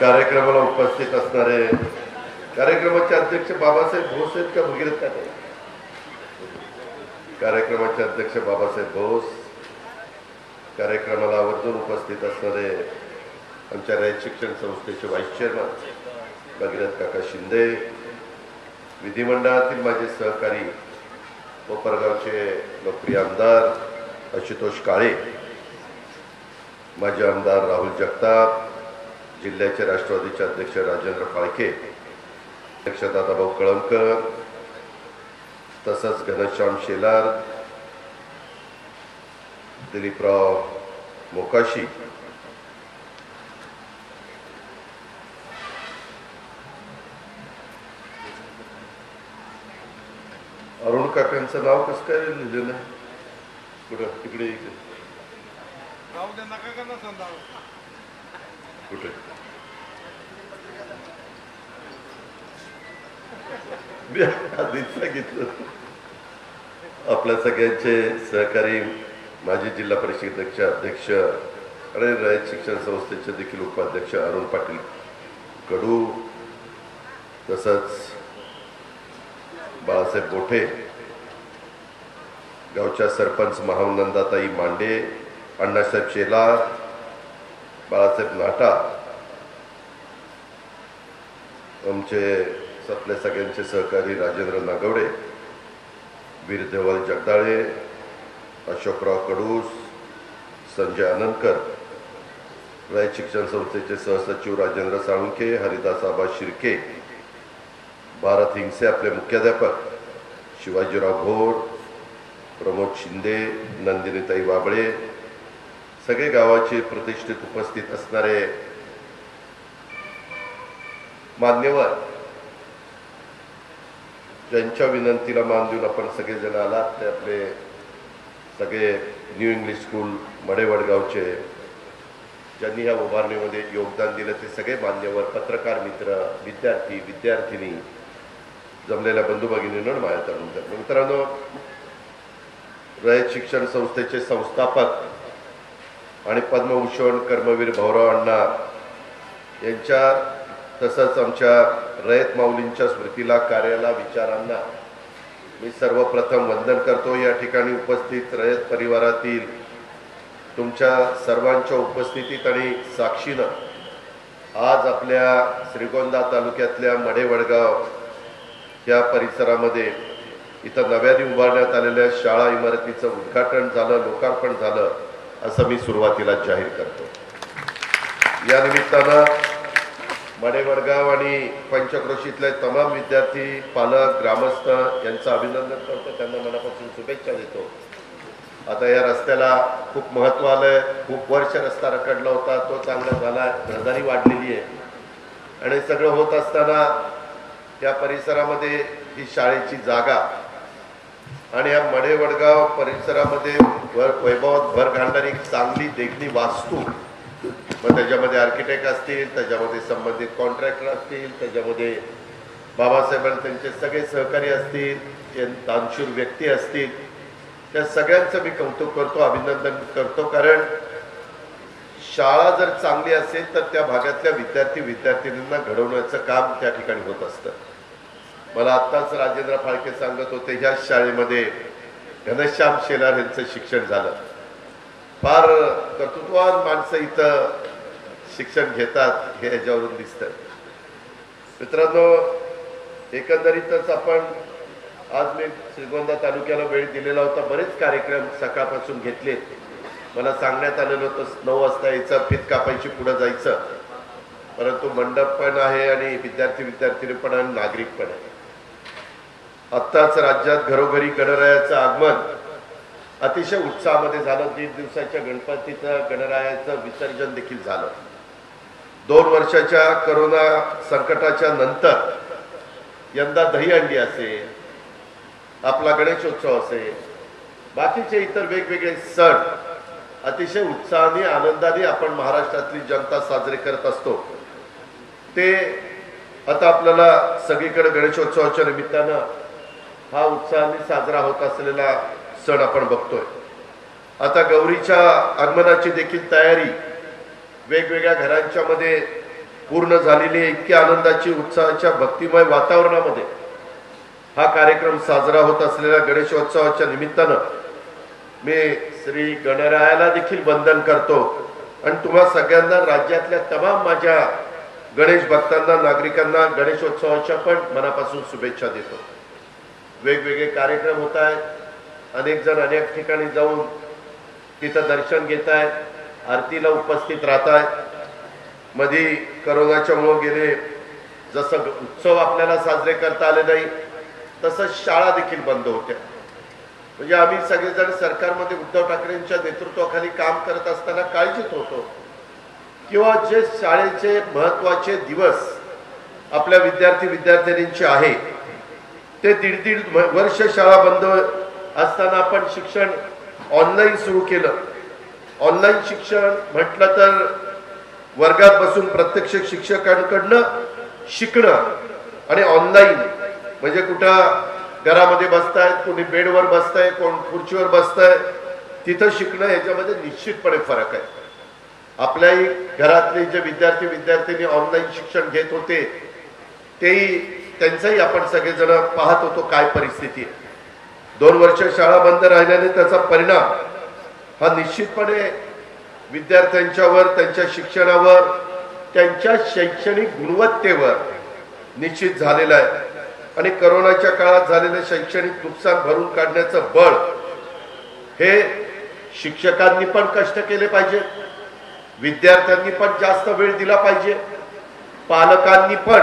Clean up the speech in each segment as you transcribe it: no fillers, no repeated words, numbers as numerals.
कार्यक्रमाला उपस्थित असणारे कार्यक्रमाचे अध्यक्ष बाबासाहेब भोस आहेत का भगीरथ काका? कार्यक्रमाचे अध्यक्ष बाबासाहेब भोस, कार्यक्रमाला आवर्जून उपस्थित असणारे आमच्या रयत शिक्षण संस्थेचे व्हाईस चेअरमन भगीरथ काका शिंदे, विधिमंडळातील माझे सहकारी कोपरगावचे लोकप्रिय आमदार आशुतोष काळे, माजी आमदार राहुल जगताप, जिल्ह्याचे राष्ट्रवादीचे अध्यक्ष राजेंद्र फाळके, अध्यक्ष दादाभाऊ कळमकर, तसंच घनश्याम शेलार, दिलीपराव मोकाशी, अरुण काकांचं नाव कसं काय लिहिलं नाही कुठं? तिकडे इकडे कुठे? मी आधीच सांगितलं. आपल्या सगळ्यांचे सहकारी माजी जिल्हा परिषदेचे अध्यक्ष आणि रयत शिक्षण संस्थेचे देखील उपाध्यक्ष अरुण पाटील कडू, तसंच बाळासाहेब बोठे, गावच्या सरपंच महानंदाताई मांडे, अण्णासाहेब शेलार, बाळासाहेब नाटा, आमचे आपल्या सगळ्यांचे सहकारी राजेंद्र नागवडे, वीर देवल जगदाळे, अशोकराव कडूस, संजय आनंदकर, रयत शिक्षण संस्थेचे सहसचिव राजेंद्र साळुंखे, हरिदास आबा शिर्के, भारत हिंगसे आपले मुख्याध्यापक, शिवाजीराव भोर, प्रमोद शिंदे, नंदिनीताई वाबळे, सगळे गावाचे प्रतिष्ठित उपस्थित असणारे मान्यवर, ज्यांच्या विनंतीला मान देऊन आपण सगळेजण आलात, ते आपले सगळे न्यू इंग्लिश स्कूल मडेवडगावचे, ज्यांनी या उभारणीमध्ये योगदान दिलं ते सगळे मान्यवर, पत्रकार मित्र, विद्यार्थी विद्यार्थिनी, जमलेल्या बंधू भगिनींनो, माझ्या तरुण मित्रांनो, रयत शिक्षण संस्थेचे संस्थापक आणि पद्मभूषण कर्मवीर भाऊराव अण्णा यांच्या, तसंच आमच्या रयत माऊलींच्या स्मृतीला, कार्याला, विचारांना मी सर्वप्रथम वंदन करतो. या ठिकाणी उपस्थित रयत परिवारातील तुमच्या सर्वांच्या उपस्थितीत आणि साक्षीनं आज आपल्या श्रीगोंदा तालुक्यातल्या मडेवडगाव या परिसरामध्ये इथं नव्याने उभारण्यात आलेल्या शाळा इमारतीचं उद्घाटन झालं, लोकार्पण झालं, असं मी सुरुवातीला जाहीर करतो. या निमित्तानं मडेवडगाव आणि पंचक्रोशीतले तमाम विद्यार्थी, पालक, ग्रामस्थ यांचं अभिनंदन करतो, त्यांना मनापासून शुभेच्छा देतो. आता या रस्त्याला खूप महत्त्व आलंय. खूप वर्ष रस्ता रखडला होता, तो चांगला झाला, रहदारी वाढलेली आहे आणि सगळं होत असताना या परिसरामध्ये ही शाळेची जागा आणि या मडेवडगाव परिसरामध्ये वैभवात भर घालणारी चांगली देखणी वास्तू, मग त्याच्यामध्ये आर्किटेक्ट असतील, त्याच्यामध्ये संबंधित कॉन्ट्रॅक्टर असतील, त्याच्यामध्ये बाबासाहेब त्यांचे सगळे सहकारी असतील, दानशूर व्यक्ती असतील, त्या सगळ्यांचं मी कौतुक करतो, अभिनंदन करतो. कारण शाळा जर चांगली असेल तर त्या भागातल्या विद्यार्थी विद्यार्थिनींना घडवण्याचं काम त्या ठिकाणी होत असतं. मला आत्ताच राजेंद्र फाळके सांगत होते, ह्या शाळेमध्ये घनश्याम शेलार यांचं शिक्षण झालं. फार कर्तृत्ववान माणसं इथं शिक्षण घेतात हे ह्याच्यावरून दिसतं. मित्रांनो, एकंदरीतच आपण आज मी श्रीगोंदा तालुक्याला वेळ दिलेला होता, बरेच कार्यक्रम सकाळपासून घेतलेत. मला सांगण्यात आलेलं होतं 9 वाजता यायचं, फित कापायची, पुढं जायचं, परंतु मंडप पण आहे आणि विद्यार्थी विद्यार्थिनी पण आणि नागरिक पण आहे. आत्ताच राज्यात घरोघरी गणरायाचं आगमन अतिशय उत्साहामध्ये झालं. 1.5 दिवसाच्या गणपतीचं गणरायाचं विसर्जन देखील झालं. 2 वर्षाच्या करोना संकटाच्या नंतर यंदा दहीहंडी असेल, आपला गणेशोत्सव असेल, बाकीचे इतर वेगवेगळे सण अतिशय उत्साहाने आनंदाने आपण महाराष्ट्रातली जनता साजरे करत असतो. ते आता आपल्याला सगळीकडे गणेशोत्सवाच्या निमित्तानं हा उत्साहाने साजरा होत असलेला सण आपण बघतोय. आता गौरीच्या आगमनाची देखील तयारी वेगवेगळ्या घरांच्या मध्ये पूर्ण झालेली इतक्या आनंदाची उत्साहाच्या भक्तिमय वातावरणामध्ये हा कार्यक्रम साजरा होत असलेल्या गणेशोत्सवाच्या निमित्तानं मी श्री गणरायाला देखील वंदन करतो आणि तुम्हा सगळ्यांना राज्यातल्या तमाम माझ्या गणेश भक्तांना नागरिकांना गणेशोत्सवाच्या पण मनापासून शुभेच्छा देतो। वेगवेगळे कार्यक्रम होत आहेत, अनेक जण अनेक ठिकाणी जाऊन तिथं दर्शन घेत आहेत, आरतीला उपस्थित राहत आहेत। मध्ये करोनाच्या मुळे गेले जसं उत्सव आपल्याला साजरे करता आले नाही तसंच शाळा देखील बंद होत्या। म्हणजे आम्ही सगळेजण सरकारमध्ये उद्धव ठाकरेंच्या नेतृत्वाखाली काम करत असताना काळजीत होतो किंवा जे शाळेचे महत्त्वाचे दिवस आपल्या विद्यार्थ्यांचे आहे ते दीड वर्ष शाळा बंद असताना आपण शिक्षण ऑनलाईन सुरू केलं। ऑनलाईन शिक्षण म्हटलं तर वर्गात बसून प्रत्यक्ष शिक्षकांकडनं शिकणं आणि ऑनलाईन म्हणजे कुठं घरामध्ये बसतायत, कोणी बेडवर बसताय, कोण खुर्चीवर बसताय, तिथं शिकणं याच्यामध्ये निश्चितपणे फरक आहे। आपल्याही घरातले जे विद्यार्थ्यांनी ऑनलाईन शिक्षण घेत होते तेही त्यांचंही आपण सगळेजण पाहत होतो काय परिस्थिती आहे। 2 वर्ष शाळा बंद राहिल्याने त्याचा परिणाम हा निश्चितपणे विद्यार्थ्यांच्यावर, त्यांच्या शिक्षणावर, त्यांच्या शैक्षणिक गुणवत्तेवर निश्चित झालेला आहे आणि करोनाच्या काळात झालेलं शैक्षणिक नुकसान भरून काढण्याचं बळ हे शिक्षकांनी पण कष्ट केले पाहिजे, विद्यार्थ्यांनी पण जास्त वेळ दिला पाहिजे, पालकांनी पण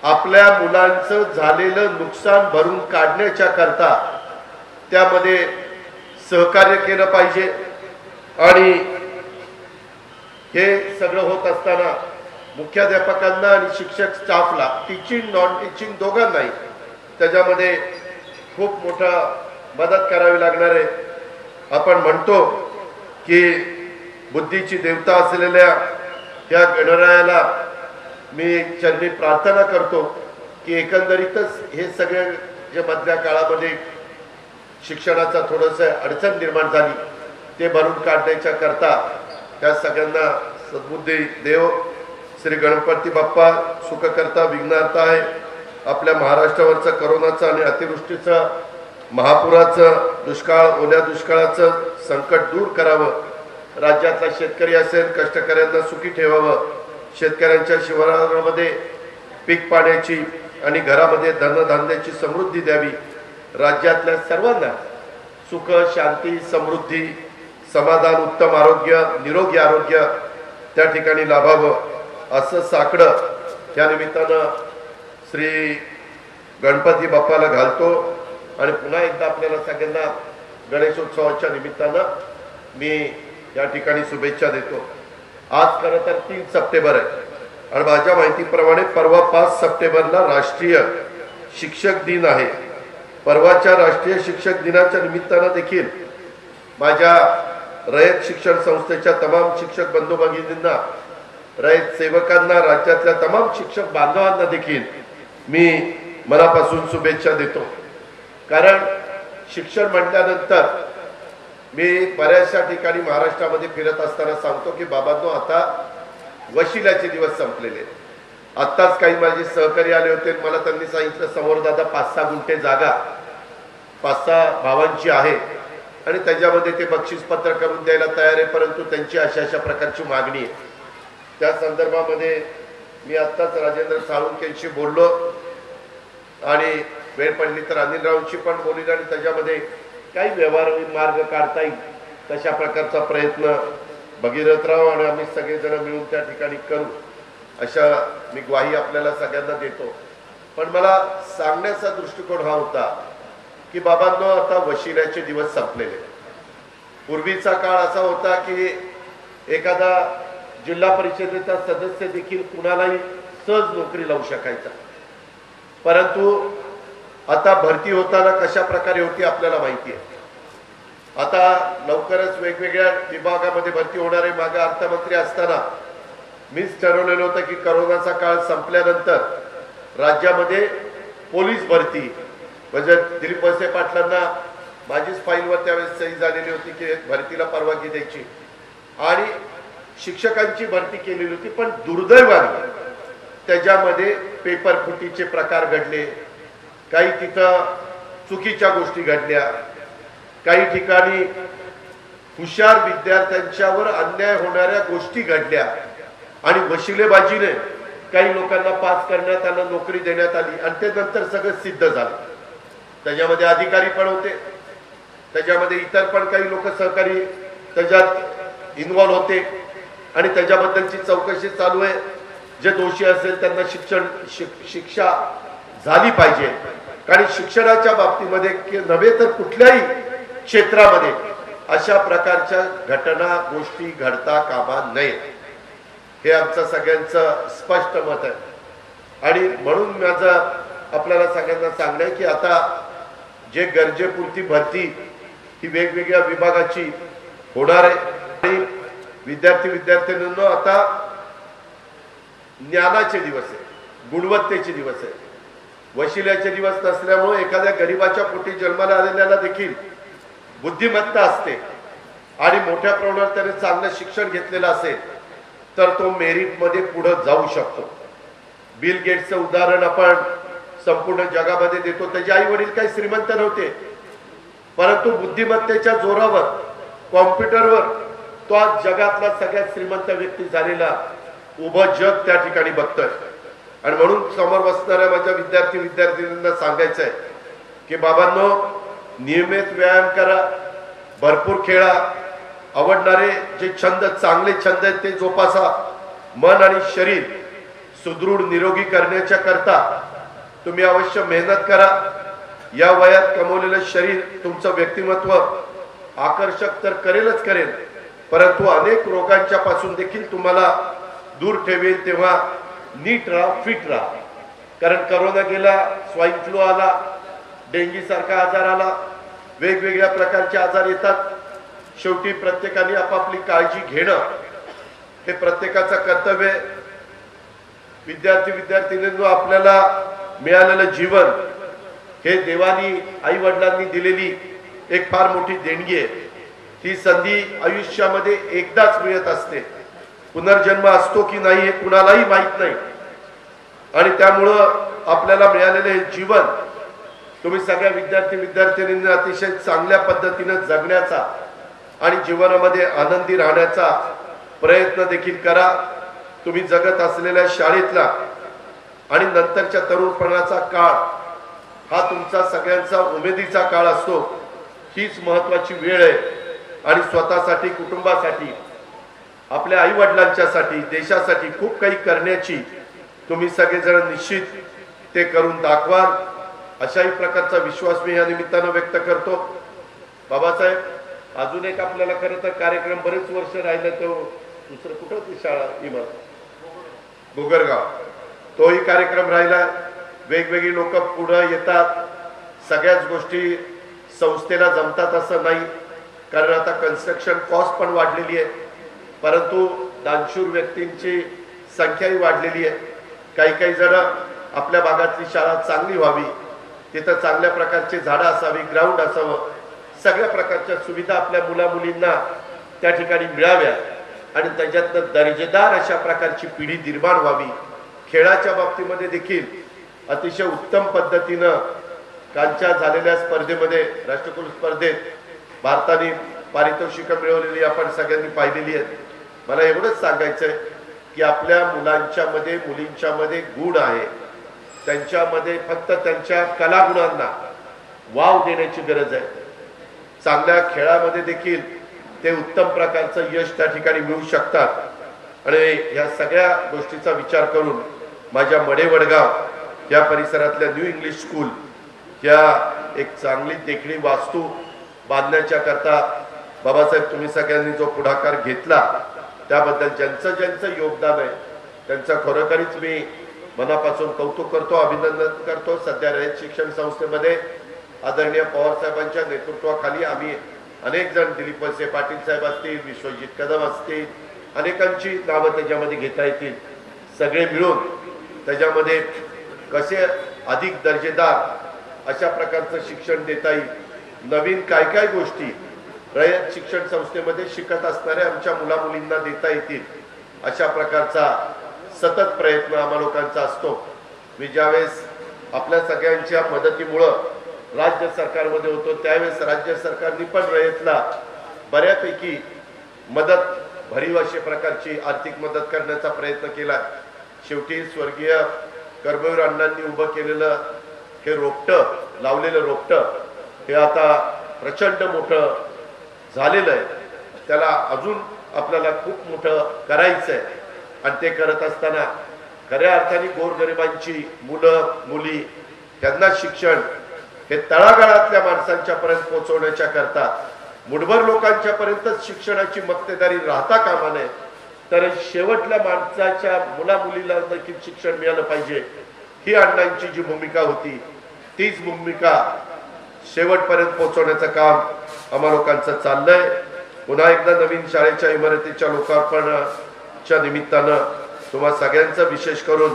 आपल्या मुलांचं झालेलं नुकसान भरून काढण्याच्या करता त्यामध्ये सहकार्य केलं पाहिजे। आणि हे सगळं होत असताना मुख्याध्यापकांना आणि शिक्षक स्टाफला, टीचिंग नॉन टीचिंग दोघांनाही त्याच्यामध्ये खूप मोठा मदत करावी लागणार आहे। आपण म्हणतो की बुद्धीची देवता असलेल्या या गणरायाला मी चरणी प्रार्थना करतो की एकंदरीतच हे सगळे जे मधल्या काळामध्ये शिक्षणाचा थोडंसं अडचण निर्माण झाली ते भरून काढण्याच्या करता त्या सगळ्यांना सद्बुद्धी देव श्री गणपती बाप्पा सुखकर्ता विघ्नहर्ता आहे। आपल्या महाराष्ट्रावरचं करोनाचं आणि अतिवृष्टीचं, महापुराचं, दुष्काळ, ओल्या दुष्काळाचं संकट दूर करावं, राज्यातला शेतकरी असेल कष्टकऱ्यांना सुखी ठेवावं, शेतकऱ्यांच्या शिवारामध्ये पीक पाण्याची आणि घरामध्ये धनधान्याची समृद्धी द्यावी, राज्यातल्या सर्वांना सुख, शांती, समृद्धी, समाधान, उत्तम आरोग्य, निरोगी आरोग्य त्या ठिकाणी लाभावं असं साकडं त्या निमित्तानं श्री गणपती बाप्पाला घालतो आणि पुन्हा एकदा आपल्याला सगळ्यांना गणेशोत्सवाच्या निमित्तानं मी या ठिकाणी शुभेच्छा देतो। आज खरं तर 3 सप्टेंबर आहे आणि माझ्या माहितीप्रमाणे परवा 5 सप्टेंबरला राष्ट्रीय शिक्षक दिन आहे। परवाच्या राष्ट्रीय शिक्षक दिनाच्या निमित्तानं देखील माझ्या रयत शिक्षण संस्थेच्या तमाम शिक्षक बंधू भगिनींना, रयत सेवकांना, राज्यातल्या तमाम शिक्षक बांधवांना देखील मी मनापासून शुभेच्छा देतो। कारण शिक्षण म्हटल्यानंतर मी बऱ्याचशा ठिकाणी महाराष्ट्रामध्ये फिरत असताना सांगतो की बाबांनो आता वशिल्याचे दिवस संपलेले। आत्ताच काही माझे सहकारी आले होते, मला त्यांनी सांगितलं समोर दादा 5-6 गुंठे जागा 5-6 भावांची आहे आणि त्याच्यामध्ये ते बक्षीसपत्र करून द्यायला तयार आहे, परंतु त्यांची अशा प्रकारची मागणी आहे। त्या संदर्भामध्ये मी आत्ताच राजेंद्र साळुंखेंशी बोललो आणि वेळ पडली तर अनिल राऊंशी पण बोलली आणि त्याच्यामध्ये काही व्यवहारावी मार्ग काढता येईल तशा प्रकारचा प्रयत्न भगीरथराव आणि आम्ही सगळेजण मिळून त्या ठिकाणी करू अशा मी ग्वाही आपल्याला सगळ्यांना देतो। पण मला सांगण्याचा दृष्टिकोन हा होता की बाबांनो आता वशिल्याचे दिवस संपलेले। पूर्वीचा काळ असा होता की एखादा जिल्हा परिषदेचा सदस्य देखील कुणालाही सहज नोकरी लावू शकायचा, परंतु आता भरती होताना कशा प्रकारे होती आपल्याला माहिती आहे। आता लवकरच वेगवेगळ्या विभागामध्ये भरती होणार आहे। मागे अर्थमंत्री असताना मीच ठरवलेलं होतं की करोनाचा काळ संपल्यानंतर राज्यामध्ये पोलीस भरती म्हणजे दिलीप वळसे पाटलांना माझीच फाईलवर त्यावेळेस सही झालेली होती की भरतीला परवानगी द्यायची आणि शिक्षकांची भरती केलेली होती, पण दुर्दैवाने त्याच्यामध्ये पेपर फुटीचे प्रकार घडले, काही तिथं चुकीच्या गोष्टी घडल्या, काही ठिकाणी हुशार विद्यार्थ्यांच्यावर अन्याय होणाऱ्या गोष्टी घडल्या आणि वशिलेबाजीने काही लोकांना पास करण्यात आलं, नोकरी देण्यात आली आणि ते नंतर सगळं सिद्ध झालं. त्याच्यामध्ये अधिकारी पण होते, त्याच्यामध्ये इतर पण काही लोक सहकारी त्याच्यात इन्व्हॉल्व होते आणि त्याच्याबद्दलची चौकशी चालू आहे. जे दोषी असेल त्यांना शिक्षा झाली पाहिजे. कारण शिक्षणाच्या बाबतीमध्ये नव्हे तर कुठल्याही क्षेत्रामध्ये अशा प्रकारच्या घटना गोष्टी घडता कामा नये, हे आमचं सगळ्यांचं स्पष्ट मत आहे. आणि म्हणून माझं आपल्याला सगळ्यांना सांगणं आहे की आता जे गरजेपुरती भरती ही वेगवेगळ्या विभागाची होणार आहे आणि विद्यार्थ्यांना आता ज्ञानाचे दिवस आहे, गुणवत्तेचे दिवस आहे. वशिल्याचे दिवस नसल्यामुळे एखाद्या गरीबाच्या पोटी जन्माला आलेल्याला देखील बुद्धिमत्ता असते आणि मोठ्या प्रमाणात त्याने चांगलं शिक्षण घेतलेलं असेल तर तो मेरिटमध्ये पुढे जाऊ शकतो. बिल गेट्सचं उदाहरण आपण संपूर्ण जगामध्ये देतो. त्याचे आई वडील काही श्रीमंत नव्हते, परंतु बुद्धिमत्तेच्या जोरावर कॉम्प्युटरवर तो आज जगातला सगळ्यात श्रीमंत व्यक्ती झालेला उभं जग त्या ठिकाणी बघतोय. आणि म्हणून समोर बसणाऱ्या माझ्या विद्यार्थ्यांना सांगायचं आहे की बाबांनो, नियमित व्यायाम करा, भरपूर खेळा, आवडणारे जे छंद, चांगले छंद आहेत ते जोपासा. मन आणि शरीर सुदृढ निरोगी करण्याच्या करता तुम्ही अवश्य मेहनत करा. या वयात कमवलेलं शरीर तुमचं व्यक्तिमत्व आकर्षक तर करेलच करेल, परंतु अनेक रोगांच्या पासून देखील तुम्हाला दूर ठेवेल. तेव्हा नीट राहा, फिट राहा. कारण करोना गेला, स्वाईन फ्लू आला, डेंगी सारखा आजार आला, वेगवेगळ्या प्रकारचे आजार येतात. शेवटी प्रत्येकाने आपापली काळजी घेणं हे प्रत्येकाचं कर्तव्य आहे. विद्यार्थ्यांनो, आपल्याला मिळालेलं जीवन हे देवानी आई वडिलांनी दिलेली एक फार मोठी देणगी आहे. ही संधी आयुष्यामध्ये एकदाच मिळत असते. पुनर्जन्म असतो की नाही हे कुणालाही माहित नाही आणि त्यामुळं आपल्याला मिळालेले हे जीवन तुम्ही सगळ्या विद्यार्थ्यांनी अतिशय चांगल्या पद्धतीने जगण्याचा आणि जीवनामध्ये आनंदी राहण्याचा प्रयत्न देखील करा. तुम्ही जगत असलेल्या शाळेतला आणि नंतरच्या तरुणपणाचा काळ हा तुमचा सगळ्यांचा उमेदीचा काळ असतो. हीच महत्वाची वेळ आहे आणि स्वतःसाठी, कुटुंबासाठी, आपल्या आई वडिलांच्यासाठी, देशासाठी खूप काही करण्याची तुम्ही सगळेजण निश्चित ते करून दाखवाल अशाही प्रकारचा विश्वास मी या निमित्तानं व्यक्त करतो. बाबासाहेब, अजून एक आपल्याला खरं तर कार्यक्रम बरेच वर्ष राहिलं, तो दुसरं कुठं होती शाळा, इमारत गोगरगाव, तोही कार्यक्रम राहिला. वेगवेगळी लोक पुढे येतात. सगळ्याच गोष्टी संस्थेला जमतात असं नाही, कारण आता कन्स्ट्रक्शन कॉस्ट पण वाढलेली आहे, परंतु दानशूर व्यक्तींची संख्याही वाढलेली आहे. काही जण आपल्या भागातली शाळा चांगली व्हावी, तिथं चांगल्या प्रकारची झाडं असावी, ग्राउंड असावं, सगळ्या प्रकारच्या सुविधा आपल्या मुला मुलींना त्या ठिकाणी मिळाव्या आणि त्याच्यातनं दर्जेदार अशा प्रकारची पिढी निर्माण व्हावी. खेळाच्या बाबतीमध्ये देखील अतिशय उत्तम पद्धतीनं कालच्या झालेल्या स्पर्धेमध्ये, राष्ट्रकुल स्पर्धेत भारताने पारितोषिकं मिळवलेली आपण सगळ्यांनी पाहिलेली आहेत. मला एवढंच सांगायचंय की आपल्या मुलांच्या मध्ये, मुलींच्या मध्ये गुण आहे, त्यांच्यामध्ये फक्त त्यांच्या कलागुणांना वाव देण्याची गरज आहे. चांगल्या खेळामध्ये देखील ते उत्तम प्रकारचं यश त्या ठिकाणी मिळू शकतात आणि या सगळ्या गोष्टीचा विचार करून माझ्या मडेवडगाव या परिसरातल्या न्यू इंग्लिश स्कूल या एक चांगली देखणी वास्तू बांधण्याच्या करता बाबासाहेब तुम्ही सगळ्यांनी जो पुढाकार घेतला त्याबद्दल ज्यांचं योगदान आहे त्यांचं खरोखरीच मी मनापासून कौतुक करतो, अभिनंदन करतो. सध्या रयत शिक्षण संस्थेमध्ये आदरणीय पवार साहेबांच्या नेतृत्वाखाली आम्ही अनेक जण, दिलीप वळसे पाटील साहेब असतील, विश्वजित कदम असतील, अनेकांची नावं त्याच्यामध्ये घेता येतील, सगळे मिळून त्याच्यामध्ये कसे अधिक दर्जेदार अशा प्रकारचं शिक्षण देता येईल, नवीन काय गोष्टी रयत शिक्षण संस्थेमध्ये शिकत असणाऱ्या आमच्या मुलामुलींना देता येतील अशा प्रकारचा सतत प्रयत्न आम्हा लोकांचा असतो। मी ज्यावेळेस आपल्या सगळ्यांच्या मदतीमुळं राज्य सरकारमध्ये होतो त्यावेळेस राज्य सरकारने पण रयतला बऱ्यापैकी मदत भरीव अशा प्रकारची आर्थिक मदत करण्याचा प्रयत्न केला। शेवटी स्वर्गीय कर्मवीर अण्णांनी उभं केलेलं हे रोपटं, लावलेलं रोपटं हे आता प्रचंड मोठं झालेलं आहे। त्याला अजून आपल्याला खूप मोठं करायचं आहे आणि ते करत असताना खऱ्या अर्थाने गोरगरिबांची मुलं मुली त्यांना शिक्षण हे तळागाळातल्या माणसांच्या पर्यंत पोहोचवण्याच्या करता मुठभर लोकांच्या पर्यंतच शिक्षणाची मक्तेदारी राहता कामा नये, तर शेवटल्या माणसाच्या मुला मुलीला देखील शिक्षण मिळालं पाहिजे ही अण्णांची जी भूमिका होती तीच भूमिका शेवटपर्यंत पोहोचवण्याचं काम आम्हा लोकांचं चाललंय। पुन्हा एकदा नवीन शाळेच्या इमारतीच्या लोकार्पणाच्या निमित्तानं तुम्हा सगळ्यांचं विशेष करून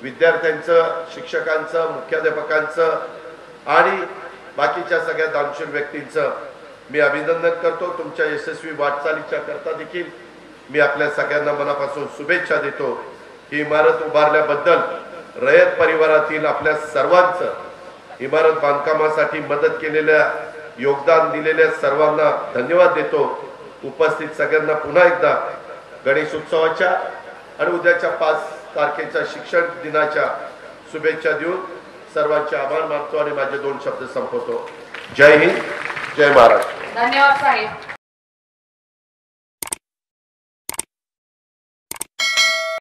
विद्यार्थ्यांचं, शिक्षकांचं, मुख्याध्यापकांचं आणि बाकीच्या सगळ्या दानशूर व्यक्तींचं मी अभिनंदन करतो। तुमच्या यशस्वी वाटचालीच्या करता देखील मी आपल्या सगळ्यांना मनापासून शुभेच्छा देतो। ही इमारत उभारल्याबद्दल रयत परिवारातील आपल्या सर्वांचं, इमारत बांधकामासाठी मदत केलेल्या, योगदान दिलेल्या सर्वांना धन्यवाद देतो। उपस्थित सगळ्यांना पुन्हा एकदा गणेश उत्सवाच्या आणि उद्याच्या 5 तारखेच्या शिक्षण दिनाच्या शुभेच्छा देऊन सर्वांचे आभार मानतो आणि माझे 2 शब्द संपवतो। जय हिंद, जय महाराष्ट्र। धन्यवाद साहेब।